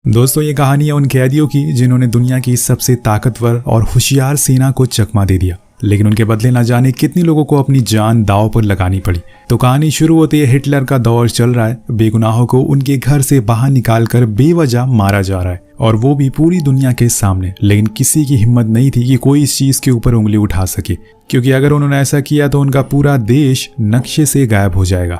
दोस्तों, ये कहानी है उन कैदियों की जिन्होंने दुनिया की सबसे ताकतवर और होशियार सेना को चकमा दे दिया, लेकिन उनके बदले न जाने कितने लोगों को अपनी जान दांव पर लगानी पड़ी। तो कहानी शुरू होती है, हिटलर का दौर चल रहा है। बेगुनाहों को उनके घर से बाहर निकालकर बेवजह मारा जा रहा है, और वो भी पूरी दुनिया के सामने। लेकिन किसी की हिम्मत नहीं थी कि कोई इस चीज के ऊपर उंगली उठा सके, क्योंकि अगर उन्होंने ऐसा किया तो उनका पूरा देश नक्शे से गायब हो जाएगा।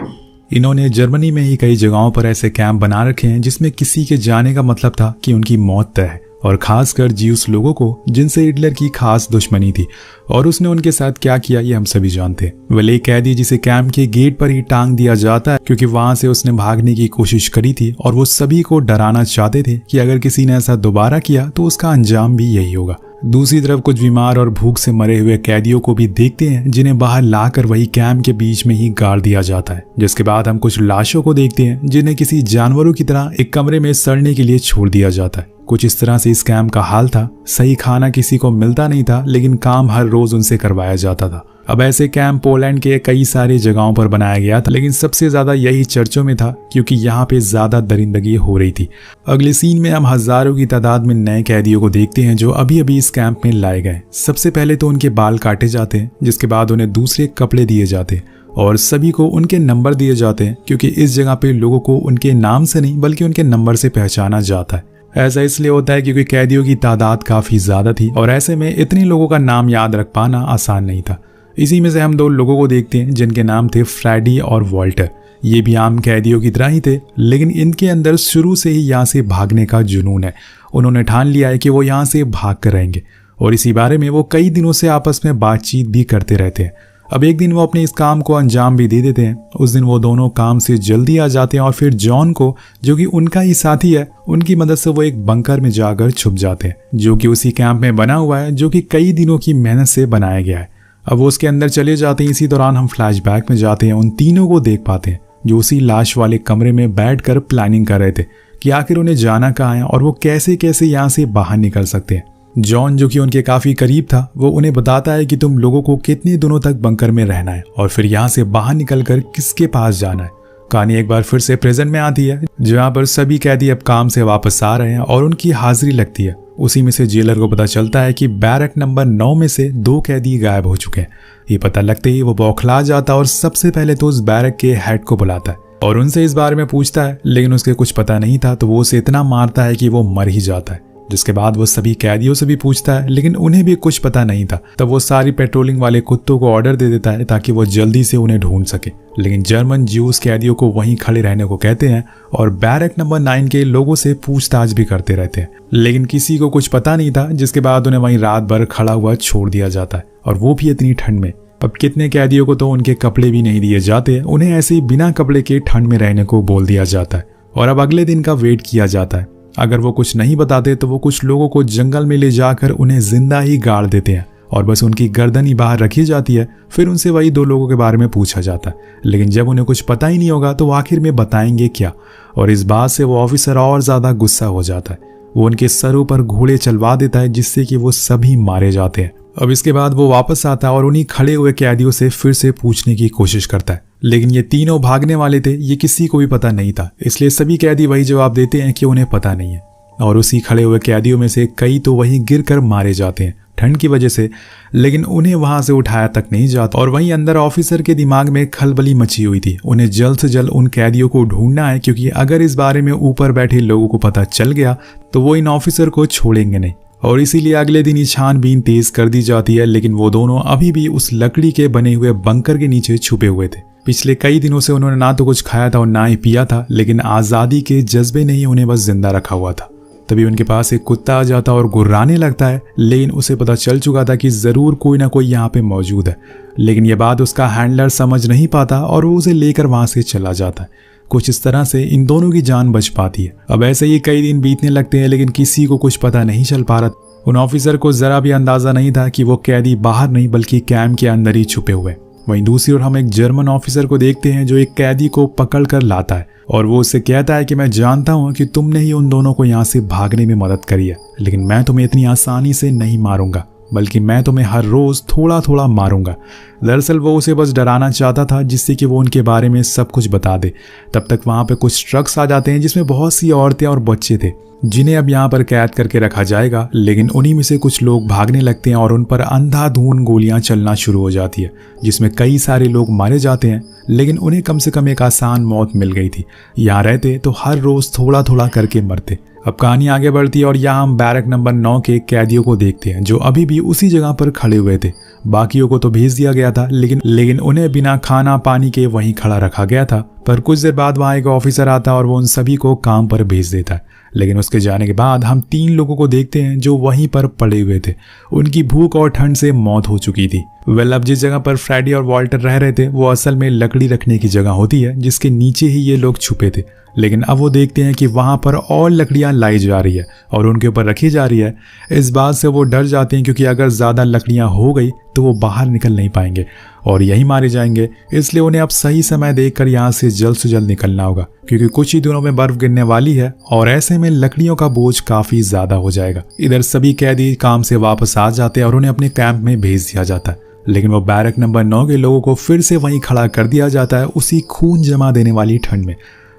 इन्होंने जर्मनी में ही कई जगहों पर ऐसे कैंप बना रखे हैं जिसमें किसी के जाने का मतलब था कि उनकी मौत तय है, और खासकर ज्यूस लोगों को जिनसे हिटलर की खास दुश्मनी थी। और उसने उनके साथ क्या किया ये हम सभी जानते हैं। वह एक कैदी जिसे कैंप के गेट पर ही टांग दिया जाता है, क्योंकि वहां से उसने भागने की कोशिश करी थी, और वो सभी को डराना चाहते थे कि अगर किसी ने ऐसा दोबारा किया तो उसका अंजाम भी यही होगा। दूसरी तरफ कुछ बीमार और भूख से मरे हुए कैदियों को भी देखते हैं, जिन्हें बाहर लाकर वही कैंप के बीच में ही गाड़ दिया जाता है। जिसके बाद हम कुछ लाशों को देखते हैं जिन्हें किसी जानवरों की तरह एक कमरे में सड़ने के लिए छोड़ दिया जाता है। कुछ इस तरह से इस कैंप का हाल था। सही खाना किसी को मिलता नहीं था, लेकिन काम हर रोज उनसे करवाया जाता था। अब ऐसे कैंप पोलैंड के कई सारी जगहों पर बनाया गया था, लेकिन सबसे ज्यादा यही चर्चों में था, क्योंकि यहाँ पे ज्यादा दरिंदगी हो रही थी। अगले सीन में हम हजारों की तादाद में नए कैदियों को देखते हैं जो अभी अभी इस कैंप में लाए गए। सबसे पहले तो उनके बाल काटे जाते हैं, जिसके बाद उन्हें दूसरे कपड़े दिए जाते हैं, और सभी को उनके नंबर दिए जाते हैं, क्योंकि इस जगह पे लोगों को उनके नाम से नहीं बल्कि उनके नंबर से पहचाना जाता है। ऐसा इसलिए होता है क्योंकि कैदियों की तादाद काफी ज्यादा थी, और ऐसे में इतने लोगों का नाम याद रख पाना आसान नहीं था। इसी में से हम दो लोगों को देखते हैं जिनके नाम थे फ्रेडी और वॉल्टर। ये भी आम कैदियों की तरह ही थे, लेकिन इनके अंदर शुरू से ही यहाँ से भागने का जुनून है। उन्होंने ठान लिया है कि वो यहाँ से भाग कर रहेंगे, और इसी बारे में वो कई दिनों से आपस में बातचीत भी करते रहते हैं। अब एक दिन वो अपने इस काम को अंजाम भी दे देते हैं। उस दिन वो दोनों काम से जल्दी आ जाते हैं, और फिर जॉन को, जो कि उनका ही साथी है, उनकी मदद से वो एक बंकर में जाकर छुप जाते हैं, जो कि उसी कैंप में बना हुआ है, जो कि कई दिनों की मेहनत से बनाया गया है। अब वो उसके अंदर चले जाते हैं। इसी दौरान हम फ्लैशबैक में जाते हैं, उन तीनों को देख पाते हैं जो उसी लाश वाले कमरे में बैठकर प्लानिंग कर रहे थे कि आखिर उन्हें जाना कहाँ है और वो कैसे कैसे यहाँ से बाहर निकल सकते हैं। जॉन, जो कि उनके काफी करीब था, वो उन्हें बताता है कि तुम लोगों को कितने दिनों तक बंकर में रहना है और फिर यहाँ से बाहर निकलकर किसके पास जाना है। कहानी एक बार फिर से प्रेजेंट में आती है, जहाँ पर सभी कैदी अब काम से वापस आ रहे हैं और उनकी हाजिरी लगती है। उसी में से जेलर को पता चलता है कि बैरक नंबर 9 में से 2 कैदी गायब हो चुके हैं। ये पता लगते ही वो बौखला जाता और सबसे पहले तो उस बैरक के हेड को बुलाता है और उनसे इस बारे में पूछता है, लेकिन उसके कुछ पता नहीं था, तो वो उसे इतना मारता है कि वो मर ही जाता है। जिसके बाद वो सभी कैदियों से भी पूछता है, लेकिन उन्हें भी कुछ पता नहीं था। तब वो सारी पेट्रोलिंग वाले कुत्तों को ऑर्डर दे देता है ताकि वो जल्दी से उन्हें ढूंढ सके। लेकिन जर्मन ज्यूस कैदियों को वहीं खड़े रहने को कहते हैं और बैरक नंबर 9 के लोगों से पूछताछ भी करते रहते हैं, लेकिन किसी को कुछ पता नहीं था। जिसके बाद उन्हें वहीं रात भर खड़ा हुआ छोड़ दिया जाता है, और वो भी इतनी ठंड में। अब कितने कैदियों को तो उनके कपड़े भी नहीं दिए जाते, उन्हें ऐसे ही बिना कपड़े के ठंड में रहने को बोल दिया जाता है, और अब अगले दिन का वेट किया जाता है। अगर वो कुछ नहीं बताते तो वो कुछ लोगों को जंगल में ले जाकर उन्हें जिंदा ही गाड़ देते हैं, और बस उनकी गर्दन ही बाहर रखी जाती है। फिर उनसे वही 2 लोगों के बारे में पूछा जाता है, लेकिन जब उन्हें कुछ पता ही नहीं होगा तो आखिर में बताएंगे क्या। और इस बात से वो ऑफिसर और ज्यादा गुस्सा हो जाता है। वो उनके सरों पर घोड़े चलवा देता है, जिससे कि वो सभी मारे जाते हैं। अब इसके बाद वो वापस आता है और उन्हीं खड़े हुए कैदियों से फिर से पूछने की कोशिश करता है, लेकिन ये तीनों भागने वाले थे, ये किसी को भी पता नहीं था। इसलिए सभी कैदी वही जवाब देते हैं कि उन्हें पता नहीं है, और उसी खड़े हुए कैदियों में से कई तो वहीं गिरकर मारे जाते हैं ठंड की वजह से, लेकिन उन्हें वहां से उठाया तक नहीं जाता। और वहीं अंदर ऑफिसर के दिमाग में खलबली मची हुई थी। उन्हें जल्द से जल्द उन कैदियों को ढूंढना है, क्योंकि अगर इस बारे में ऊपर बैठे लोगों को पता चल गया तो वो इन ऑफिसर को छोड़ेंगे नहीं, और इसीलिए अगले दिन ही छानबीन तेज कर दी जाती है। लेकिन वो दोनों अभी भी उस लकड़ी के बने हुए बंकर के नीचे छुपे हुए थे। पिछले कई दिनों से उन्होंने ना तो कुछ खाया था और ना ही पिया था, लेकिन आजादी के जज्बे ने ही उन्हें बस जिंदा रखा हुआ था। तभी उनके पास एक कुत्ता आ जाता और गुर्राने लगता है, लेकिन उसे पता चल चुका था कि जरूर कोई ना कोई यहाँ पे मौजूद है। लेकिन यह बात उसका हैंडलर समझ नहीं पाता और वो उसे लेकर वहां से चला जाता है। कुछ इस तरह से इन दोनों की जान बच पाती है। अब ऐसे ही कई दिन बीतने लगते हैं, लेकिन किसी को कुछ पता नहीं चल पा रहा। उन ऑफिसर को जरा भी अंदाजा नहीं था कि वो कैदी बाहर नहीं बल्कि कैंप के अंदर ही छुपे हुए। वहीं दूसरी ओर हम एक जर्मन ऑफिसर को देखते हैं जो एक कैदी को पकड़ कर लाता है, और वो उससे कहता है कि मैं जानता हूं कि तुमने ही उन दोनों को यहाँ से भागने में मदद करी है, लेकिन मैं तुम्हें इतनी आसानी से नहीं मारूंगा, बल्कि मैं तुम्हें हर रोज थोड़ा थोड़ा मारूंगा। दरअसल वो उसे बस डराना चाहता था, जिससे कि वो उनके बारे में सब कुछ बता दे। तब तक वहां पे कुछ ट्रक्स आ जाते हैं जिसमें बहुत सी औरतें और बच्चे थे। जिन्हें अब यहाँ पर कैद करके रखा जाएगा। लेकिन उन्हीं में से कुछ लोग भागने लगते हैं और उन पर अंधाधुंध गोलियां चलना शुरू हो जाती है, जिसमें कई सारे लोग मारे जाते हैं। लेकिन उन्हें कम से कम एक आसान मौत मिल गई थी। यहाँ रहते तो हर रोज थोड़ा थोड़ा करके मरते। अब कहानी आगे बढ़ती है और यहाँ हम बैरक नंबर 9 के कैदियों को देखते हैं, जो अभी भी उसी जगह पर खड़े हुए थे। बाकियों को तो भेज दिया गया था, लेकिन उन्हें बिना खाना पानी के वहीं खड़ा रखा गया था। पर कुछ देर बाद वहाँ एक ऑफिसर आता और वो उन सभी को काम पर भेज देता है। लेकिन उसके जाने के बाद हम 3 लोगों को देखते हैं जो वहीं पर पड़े हुए थे। उनकी भूख और ठंड से मौत हो चुकी थी। अब जिस जगह पर फ्रेडी और वॉल्टर रह रहे थे वो असल में लकड़ी रखने की जगह होती है, जिसके नीचे ही ये लोग छुपे थे। लेकिन अब वो देखते हैं कि वहाँ पर और लकड़ियाँ लाई जा रही है और उनके ऊपर रखी जा रही है। इस बात से वो डर जाते हैं, क्योंकि अगर ज़्यादा लकड़ियाँ हो गई तो वो बाहर निकल नहीं पाएंगे और यहीं मारे जाएंगे। इसलिए उन्हें अब सही समय देखकर यहाँ से जल्द निकलना होगा, क्योंकि कुछ ही दिनों में बर्फ गिरने वाली है और ऐसे में लकड़ियों का बोझ काफ़ी ज़्यादा हो जाएगा। इधर सभी कैदी काम से वापस आ जाते हैं और उन्हें अपने कैंप में भेज दिया जाता है। लेकिन वो बैरक नंबर 9 के लोगों को फिर से वहीं खड़ा कर दिया जाता है, उसी खून जमा देने वाली ठंड में।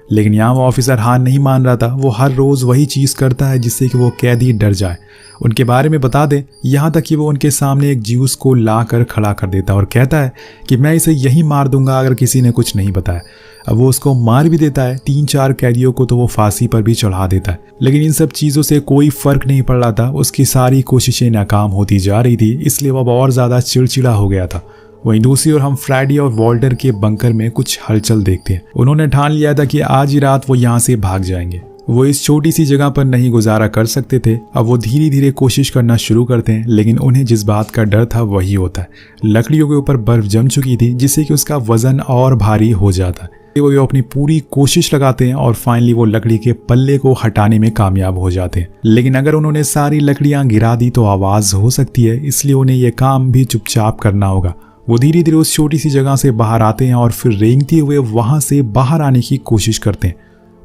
लेकिन यहाँ वो ऑफिसर हार नहीं मान रहा था। वो हर रोज़ वही चीज़ करता है जिससे कि वो कैदी डर जाए, उनके बारे में बता दे। यहाँ तक कि वो उनके सामने एक ज्यूस को ला कर खड़ा कर देता है और कहता है कि मैं इसे यहीं मार दूंगा अगर किसी ने कुछ नहीं बताया। अब वो उसको मार भी देता है। 3-4 कैदियों को तो वो फांसी पर भी चढ़ा देता है। लेकिन इन सब चीज़ों से कोई फर्क नहीं पड़ रहा था। उसकी सारी कोशिशें नाकाम होती जा रही थी, इसलिए वो अब और ज़्यादा चिड़चिड़ा हो गया था। वहीं दूसरी ओर हम फ्रेडी और वॉल्टर के बंकर में कुछ हलचल देखते हैं। उन्होंने ठान लिया था कि आज ही रात वो यहाँ से भाग जाएंगे। वो इस छोटी सी जगह पर नहीं गुजारा कर सकते थे। अब वो धीरे धीरे कोशिश करना शुरू करते हैं, लेकिन उन्हें जिस बात का डर था वही होता है। लकड़ियों के ऊपर बर्फ जम चुकी थी, जिससे कि उसका वजन और भारी हो जाता है। वो अपनी पूरी कोशिश लगाते हैं और फाइनली वो लकड़ी के पल्ले को हटाने में कामयाब हो जाते हैं। लेकिन अगर उन्होंने सारी लकड़ियां गिरा दी तो आवाज हो सकती है, इसलिए उन्हें यह काम भी चुपचाप करना होगा। वो धीरे धीरे उस छोटी सी जगह से बाहर आते हैं और फिर रेंगते हुए वहां से बाहर आने की कोशिश करते हैं।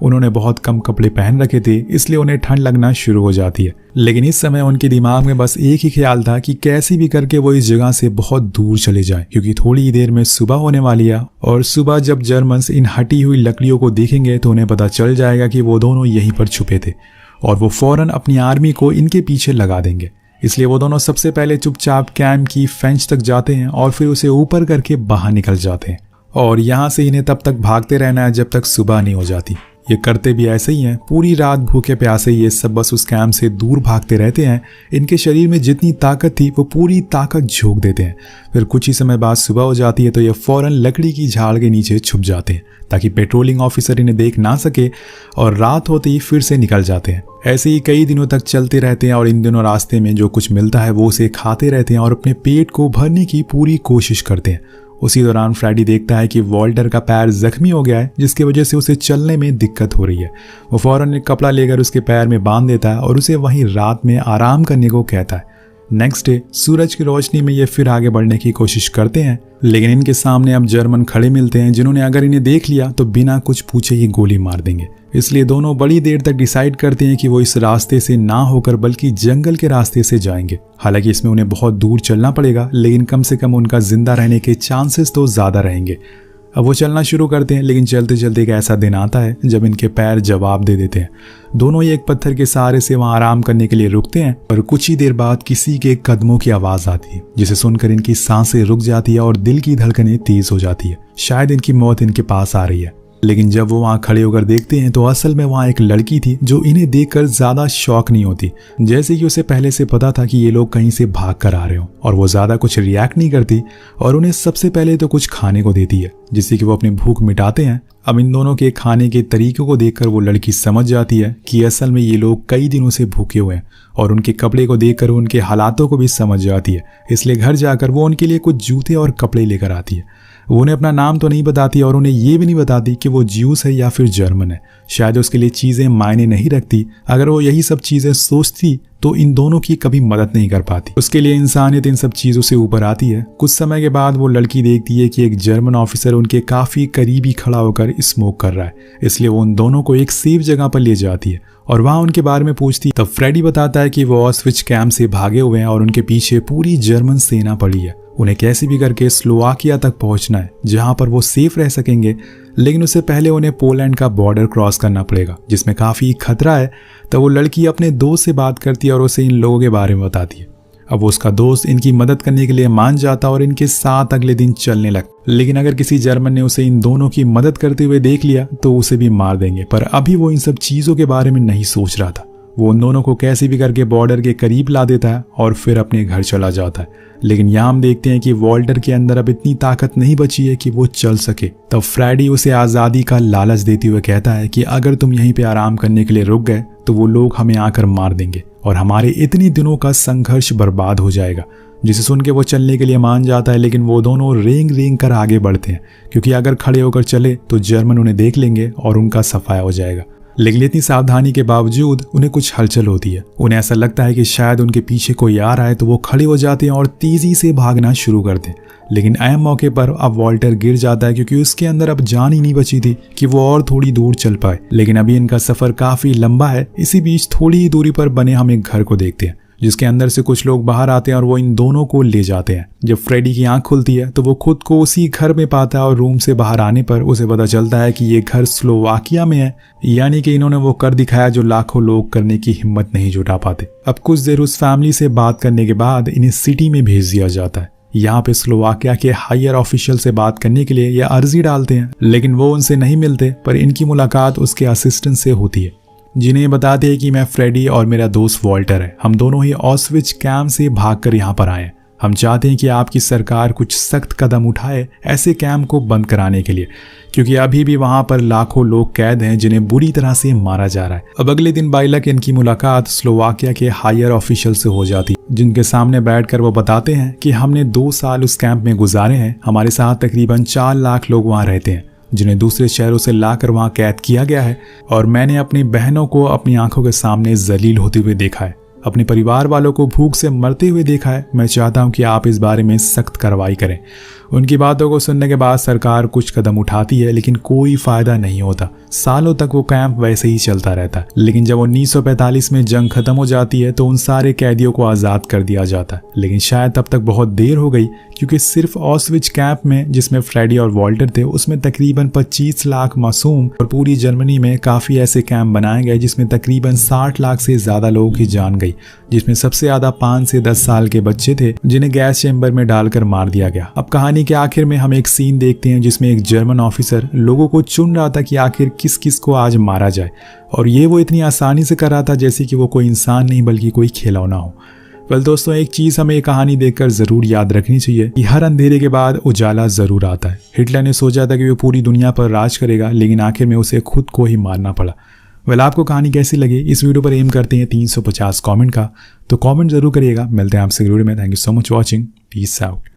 उन्होंने बहुत कम कपड़े पहन रखे थे, इसलिए उन्हें ठंड लगना शुरू हो जाती है। लेकिन इस समय उनके दिमाग में बस एक ही ख्याल था कि कैसे भी करके वो इस जगह से बहुत दूर चले जाएं, क्योंकि थोड़ी ही देर में सुबह होने वाली है। और सुबह जब जर्मन्स इन हटी हुई लकड़ियों को देखेंगे तो उन्हें पता चल जाएगा कि वो दोनों यहीं पर छुपे थे और वो फौरन अपनी आर्मी को इनके पीछे लगा देंगे। इसलिए वो दोनों सबसे पहले चुपचाप कैंप की फेंच तक जाते हैं और फिर उसे ऊपर करके बाहर निकल जाते हैं। और यहाँ से इन्हें तब तक भागते रहना है जब तक सुबह नहीं हो जाती। ये करते भी ऐसे ही हैं। पूरी रात भूखे प्यासे ये सब बस उस कैंप से दूर भागते रहते हैं। इनके शरीर में जितनी ताकत थी वो पूरी ताकत झोंक देते हैं। फिर कुछ ही समय बाद सुबह हो जाती है तो ये फौरन लकड़ी की झाड़ के नीचे छुप जाते हैं ताकि पेट्रोलिंग ऑफिसर इन्हें देख ना सके, और रात होते ही फिर से निकल जाते हैं। ऐसे ही कई दिनों तक चलते रहते हैं और इन दिनों रास्ते में जो कुछ मिलता है वो उसे खाते रहते हैं और अपने पेट को भरने की पूरी कोशिश करते हैं। उसी दौरान फ्रेडी देखता है कि वॉल्टर का पैर जख्मी हो गया है, जिसकी वजह से उसे चलने में दिक्कत हो रही है। वो फौरन एक कपड़ा लेकर उसके पैर में बांध देता है और उसे वहीं रात में आराम करने को कहता है। नेक्स्ट डे सूरज की रोशनी में ये फिर आगे बढ़ने की कोशिश करते हैं, लेकिन इनके सामने अब जर्मन खड़े मिलते हैं जिन्होंने अगर इन्हें देख लिया तो बिना कुछ पूछे ही गोली मार देंगे। इसलिए दोनों बड़ी देर तक डिसाइड करते हैं कि वो इस रास्ते से ना होकर बल्कि जंगल के रास्ते से जाएंगे। हालांकि इसमें उन्हें बहुत दूर चलना पड़ेगा, लेकिन कम से कम उनका जिंदा रहने के चांसेस तो ज़्यादा रहेंगे। अब वो चलना शुरू करते हैं, लेकिन चलते चलते एक ऐसा दिन आता है जब इनके पैर जवाब दे देते हैं। दोनों ही एक पत्थर के सहारे से वहां आराम करने के लिए रुकते हैं, और कुछ ही देर बाद किसी के कदमों की आवाज आती है, जिसे सुनकर इनकी सांसें रुक जाती है और दिल की धड़कनें तेज हो जाती है। शायद इनकी मौत इनके पास आ रही है। लेकिन जब वो वहाँ खड़े होकर देखते हैं तो असल में वहाँ एक लड़की थी जो इन्हें देखकर ज्यादा शॉक नहीं होती, जैसे कि उसे पहले से पता था कि ये लोग कहीं से भाग कर आ रहे हो, और वो ज्यादा कुछ रिएक्ट नहीं करती और उन्हें सबसे पहले तो कुछ खाने को देती है, जिससे कि वो अपनी भूख मिटाते हैं। अब इन दोनों के खाने के तरीकों को देखकर वो लड़की समझ जाती है कि असल में ये लोग कई दिनों से भूखे हुए हैं, और उनके कपड़े को देखकर उनके हालातों को भी समझ जाती है। इसलिए घर जाकर वो उनके लिए कुछ जूते और कपड़े लेकर आती है। वो उन्हें अपना नाम तो नहीं बताती और उन्हें ये भी नहीं बताती कि वो ज्यूस है या फिर जर्मन है। शायद उसके लिए चीज़ें मायने नहीं रखती। अगर वो यही सब चीज़ें सोचती तो इन दोनों की कभी मदद नहीं कर पाती। उसके लिए इंसानियत इन सब चीज़ों से ऊपर आती है। कुछ समय के बाद वो लड़की देखती है कि एक जर्मन ऑफिसर उनके काफ़ी करीबी खड़ा होकर स्मोक कर रहा है, इसलिए वो उन दोनों को एक सेफ जगह पर ले जाती है और वहाँ उनके बारे में पूछती। तब फ्रेडी बताता है कि वो ऑस्विच कैंप से भागे हुए हैं और उनके पीछे पूरी जर्मन सेना पड़ी है। उन्हें कैसे भी करके स्लोवाकिया तक पहुंचना है, जहां पर वो सेफ रह सकेंगे। लेकिन उससे पहले उन्हें पोलैंड का बॉर्डर क्रॉस करना पड़ेगा जिसमें काफ़ी खतरा है। तो वो लड़की अपने दोस्त से बात करती है और उसे इन लोगों के बारे में बताती है। अब उसका दोस्त इनकी मदद करने के लिए मान जाता और इनके साथ अगले दिन चलने लगता। लेकिन अगर किसी जर्मन ने उसे इन दोनों की मदद करते हुए देख लिया तो उसे भी मार देंगे। पर अभी वो इन सब चीज़ों के बारे में नहीं सोच रहा था। वो उन दोनों को कैसे भी करके बॉर्डर के करीब ला देता है और फिर अपने घर चला जाता है। लेकिन यहाँ हम देखते हैं कि वॉल्टर के अंदर अब इतनी ताकत नहीं बची है कि वो चल सके। तब फ्रेडी उसे आज़ादी का लालच देते हुए कहता है कि अगर तुम यहीं पे आराम करने के लिए रुक गए तो वो लोग हमें आकर मार देंगे और हमारे इतनी दिनों का संघर्ष बर्बाद हो जाएगा। जिसे सुन के वो चलने के लिए मान जाता है, लेकिन वो दोनों रेंग रेंग कर आगे बढ़ते हैं क्योंकि अगर खड़े होकर चले तो जर्मन उन्हें देख लेंगे और उनका सफाया हो जाएगा। लेकिन इतनी सावधानी के बावजूद उन्हें कुछ हलचल होती है। उन्हें ऐसा लगता है कि शायद उनके पीछे कोई आ रहा है, तो वो खड़े हो जाते हैं और तेजी से भागना शुरू करते हैं। लेकिन अहम मौके पर अब वॉल्टर गिर जाता है क्योंकि उसके अंदर अब जान ही नहीं बची थी कि वो और थोड़ी दूर चल पाए। लेकिन अभी इनका सफर काफी लंबा है। इसी बीच थोड़ी ही दूरी पर बने हम एक घर को देखते हैं जिसके अंदर से कुछ लोग बाहर आते हैं और वो इन दोनों को ले जाते हैं। जब फ्रेडी की आंख खुलती है तो वो खुद को उसी घर में पाता है और रूम से बाहर आने पर उसे पता चलता है कि ये घर स्लोवाकिया में है। यानी कि इन्होंने वो कर दिखाया जो लाखों लोग करने की हिम्मत नहीं जुटा पाते। अब कुछ देर उस फैमिली से बात करने के बाद इन्हें सिटी में भेज दिया जाता है। यहाँ पे स्लोवाकिया के हायर ऑफिशियल से बात करने के लिए ये अर्जी डालते हैं, लेकिन वो उनसे नहीं मिलते। पर इनकी मुलाकात उसके असिस्टेंट से होती है जिन्हें बताते हैं कि मैं फ्रेडी और मेरा दोस्त वॉल्टर है, हम दोनों ही ऑस्विच कैंप से भागकर यहाँ पर आए हैं। हम चाहते हैं कि आपकी सरकार कुछ सख्त कदम उठाए ऐसे कैंप को बंद कराने के लिए, क्योंकि अभी भी वहाँ पर लाखों लोग कैद हैं जिन्हें बुरी तरह से मारा जा रहा है। अब अगले दिन बाइलक इनकी मुलाकात स्लोवाकिया के हायर ऑफिशियल से हो जाती है, जिनके सामने बैठकर वो बताते हैं कि हमने 2 साल उस कैंप में गुजारे हैं। हमारे साथ तकरीबन 4 लाख लोग वहाँ रहते हैं जिन्हें दूसरे शहरों से लाकर वहां कैद किया गया है, और मैंने अपनी बहनों को अपनी आंखों के सामने जलील होते हुए देखा है, अपने परिवार वालों को भूख से मरते हुए देखा है। मैं चाहता हूं कि आप इस बारे में सख्त कार्रवाई करें। उनकी बातों को सुनने के बाद सरकार कुछ कदम उठाती है, लेकिन कोई फायदा नहीं होता। सालों तक वो कैंप वैसे ही चलता रहता है। लेकिन जब 1945 में जंग खत्म हो जाती है तो उन सारे कैदियों को आज़ाद कर दिया जाता है। लेकिन शायद तब तक बहुत देर हो गई, क्योंकि सिर्फ ऑस्विच कैंप में जिसमें फ्रेडी और वॉल्टर थे उसमें तकरीबन 25 लाख मासूम, और पूरी जर्मनी में काफ़ी ऐसे कैंप बनाए गए जिसमें तकरीबन 60 लाख से ज़्यादा लोगों की जान गई, जिसमें सबसे ज़्यादा 5 से 10 साल के बच्चे थे जिन्हें गैस चैम्बर में डालकर मार दिया गया। अब कहानी के आखिर में हम एक सीन देखते हैं जिसमें एक जर्मन ऑफिसर लोगों को चुन रहा था कि आखिर किस किस को आज मारा जाए, और ये वो इतनी आसानी से कर रहा था जैसे कि वो कोई इंसान नहीं बल्कि कोई खिलौना हो। वेल दोस्तों, एक चीज़ हमें ये कहानी देखकर ज़रूर याद रखनी चाहिए कि हर अंधेरे के बाद उजाला ज़रूर आता है। हिटलर ने सोचा था कि वो पूरी दुनिया पर राज करेगा, लेकिन आखिर में उसे खुद को ही मारना पड़ा। वेल, आपको कहानी कैसी लगी? इस वीडियो पर एम करते हैं 350 कमेंट का, तो कमेंट जरूर करिएगा। मिलते हैं आपसे वीडियो में। Thank you so much watching. Peace out.